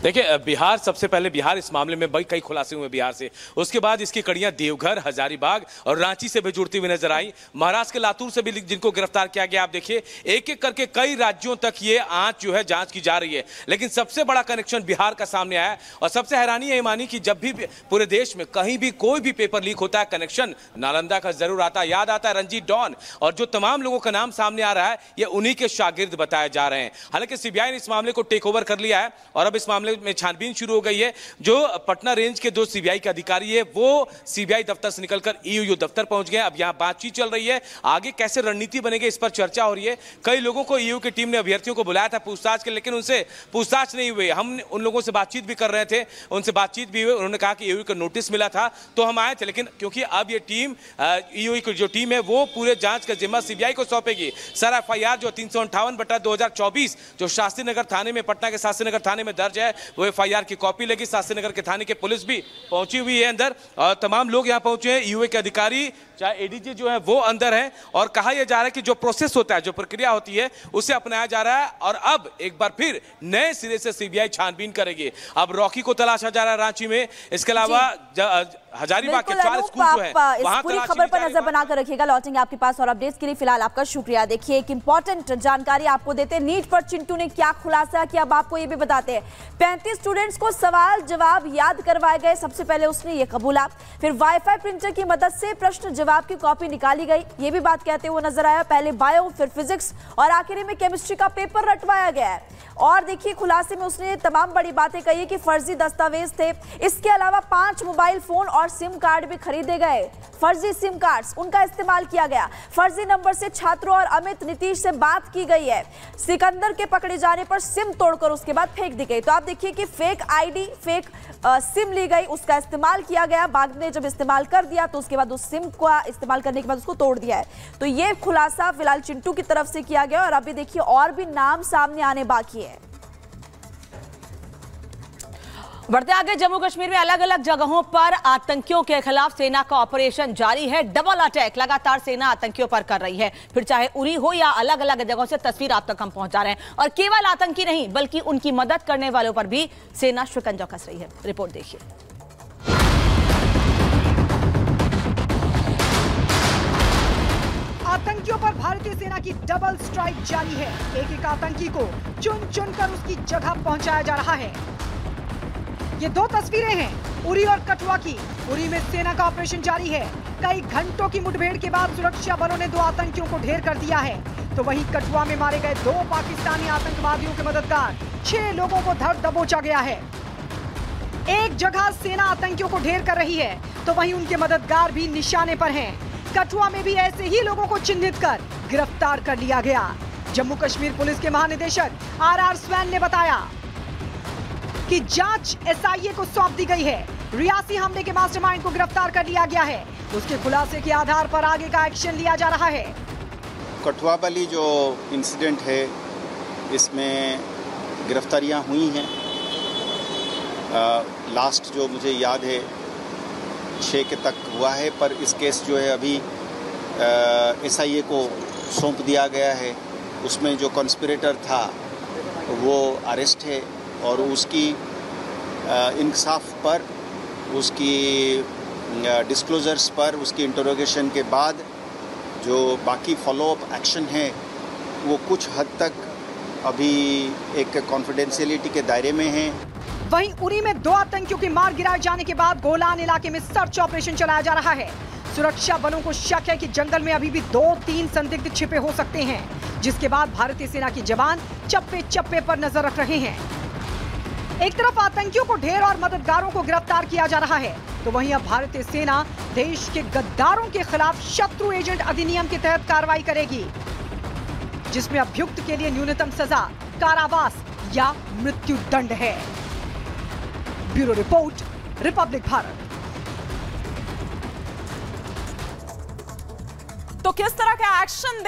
देखिए बिहार, सबसे पहले बिहार इस मामले में कई खुलासे हुए बिहार से। उसके बाद इसकी कड़ियां देवघर, हजारीबाग और रांची से भी जुड़ती हुई नजर आई। महाराष्ट्र के लातूर से भी जिनको गिरफ्तार किया गया। आप देखिए एक एक करके कई राज्यों तक ये आंच जो है जांच की जा रही है, लेकिन सबसे बड़ा कनेक्शन बिहार का सामने आया। और सबसे हैरानी ये मानी कि जब भी पूरे देश में कहीं भी कोई भी पेपर लीक होता है, कनेक्शन नालंदा का जरूर आता है। याद आता है रंजीत डॉन, और जो तमाम लोगों का नाम सामने आ रहा है ये उन्हीं के शागिर्द बताए जा रहे हैं। हालांकि सीबीआई ने इस मामले को टेक ओवर कर लिया है और अब इस मामले में छानबीन शुरू हो गई है। जो पटना रेंज के दो सीबीआई के अधिकारी है वो सीबीआई दफ्तर से निकलकर ईओयू दफ्तर पहुंच गए। अब यहां बातचीत चल रही है, आगे कैसे रणनीति बनेगी इस पर चर्चा हो रही है। कई लोगों को ईओयू की टीम ने अभ्यर्थियों को बुलाया था पूछताछ के, लेकिन उनसे पूछताछ नहीं हुई। हम उन लोगों से बातचीत भी कर रहे थे, उनसे बातचीत भी हुई। उन्होंने कहा कि ईओयू का नोटिस मिला था तो हम आए थे, लेकिन क्योंकि अब ये टीम ईओयू की जो टीम है वो पूरे जांच का जिम्मा सीबीआई को सौंपेगी। सर एफआईआर जो 358/2024 जो शास्त्री नगर थाने में, पटना के शास्त्री नगर थाने में दर्ज है, वो एफआईआर की कॉपी लगी। शास्त्री नगर के थाने के पुलिस भी पहुंची हुई है अंदर और तमाम लोग यहां पहुंचे हैं। ईओयू के अधिकारी चाहे एडीजी जो है वो अंदर है और कहा यह जा रहा है कि जो प्रोसेस होता है, जो प्रक्रिया होती है उसे अपनाया जा रहा है। और अब एक बार फिर नए सिरे से सीबीआई छानबीन करेगी। अब रॉकी को तलाशा जा रहा है रांची में, इसके अलावा हजारीबाग के 4 स्कूल जो है वहां पूरी खबर पर नजर बनाकर रखिएगा। लौटेंगे आपके पास और अपडेट्स के लिए फिलहाल आपका शुक्रिया। देखिए एक इंपॉर्टेंट जानकारी आपको देते हैं, नीट पर चिंटू ने क्या खुलासा किया अब आपको ये भी बताते हैं। 35 स्टूडेंट्स को सवाल जवाब याद करवाए गए। सबसे पहले उसने ये कबूला, फिर वाईफाई प्रिंटर की मदद से प्रश्न जवाब की कॉपी निकाली गई, ये भी बात कहते हुए नजर आया। पहले बायो, फिर फिजिक्स और आखिर में केमिस्ट्री का पेपर रटवाया गया है। और देखिए खुलासे में उसने तमाम बड़ी बातें कही है कि फर्जी दस्तावेज थे। इसके अलावा 5 मोबाइल फोन और सिम कार्ड भी खरीदे गए। फर्जी सिम कार्ड्स उनका इस्तेमाल किया गया। फर्जी नंबर से छात्रों और अमित नीतीश से बात की गई है। सिकंदर के पकड़े जाने पर सिम तोड़कर उसके बाद फेंक दी गई। तो आप देखिए कि फेक आईडी, फेक सिम ली गई, उसका इस्तेमाल किया गया। बाद में जब इस्तेमाल कर दिया तो उसके बाद उस सिम का इस्तेमाल करने के बाद उसको तोड़ दिया है। तो ये खुलासा फिलहाल चिंटू की तरफ से किया गया और अभी देखिए और भी नाम सामने आने बाकी है। बढ़ते आगे, जम्मू कश्मीर में अलग अलग जगहों पर आतंकियों के खिलाफ सेना का ऑपरेशन जारी है। डबल अटैक लगातार सेना आतंकियों पर कर रही है। फिर चाहे उरी हो या अलग अलग जगहों से तस्वीर आप तक हम पहुंचा रहे हैं। और केवल आतंकी नहीं बल्कि उनकी मदद करने वालों पर भी सेना शिकंजा कस रही है। रिपोर्ट देखिए। आतंकियों पर भारतीय सेना की डबल स्ट्राइक जारी है। एक एक आतंकी को चुन चुनकर उसकी जगह पहुंचाया जा रहा है। ये 2 तस्वीरें हैं उरी और कठुआ की। उरी में सेना का ऑपरेशन जारी है। कई घंटों की मुठभेड़ के बाद सुरक्षा बलों ने 2 आतंकियों को ढेर कर दिया है। तो वहीं कठुआ में मारे गए 2 पाकिस्तानी आतंकवादियों के मददगार 6 लोगों को धर दबोचा गया है। एक जगह सेना आतंकियों को ढेर कर रही है तो वहीं उनके मददगार भी निशाने पर हैं। कठुआ में भी ऐसे ही लोगों को चिन्हित कर गिरफ्तार कर लिया गया। जम्मू कश्मीर पुलिस के महानिदेशक RR स्वैन ने बताया कि जांच SIA को सौंप दी गई है। रियासी हमले के मास्टरमाइंड को गिरफ्तार कर लिया गया है। उसके खुलासे के आधार पर आगे का एक्शन लिया जा रहा है। कठुआ वाली जो इंसिडेंट है इसमें गिरफ्तारियां हुई हैं। लास्ट जो मुझे याद है 6 के तक हुआ है, पर इस केस जो है अभी SIA को सौंप दिया गया है। उसमें जो कॉन्स्पिरेटर था वो अरेस्ट है और उसकी इंसाफ पर, उसकी डिस्क्लोजर्स पर, उसकी इंटरोगेशन के बाद जो बाकी फॉलोअप एक्शन है वो कुछ हद तक अभी एक कॉन्फिडेंशियलिटी के दायरे में है। वहीं उरी में 2 आतंकियों के मार गिराए जाने के बाद गोलान इलाके में सर्च ऑपरेशन चलाया जा रहा है। सुरक्षा बलों को शक है कि जंगल में अभी भी 2-3 संदिग्ध छिपे हो सकते हैं, जिसके बाद भारतीय सेना के जवान चप्पे चप्पे पर नजर रख रहे हैं। एक तरफ आतंकियों को ढेर और मददगारों को गिरफ्तार किया जा रहा है तो वहीं अब भारतीय सेना देश के गद्दारों के खिलाफ शत्रु एजेंट अधिनियम के तहत कार्रवाई करेगी, जिसमें अभियुक्त के लिए न्यूनतम सजा कारावास या मृत्यु दंड है। Bureau report, Republic Bharat. तो किस तरह का एक्शन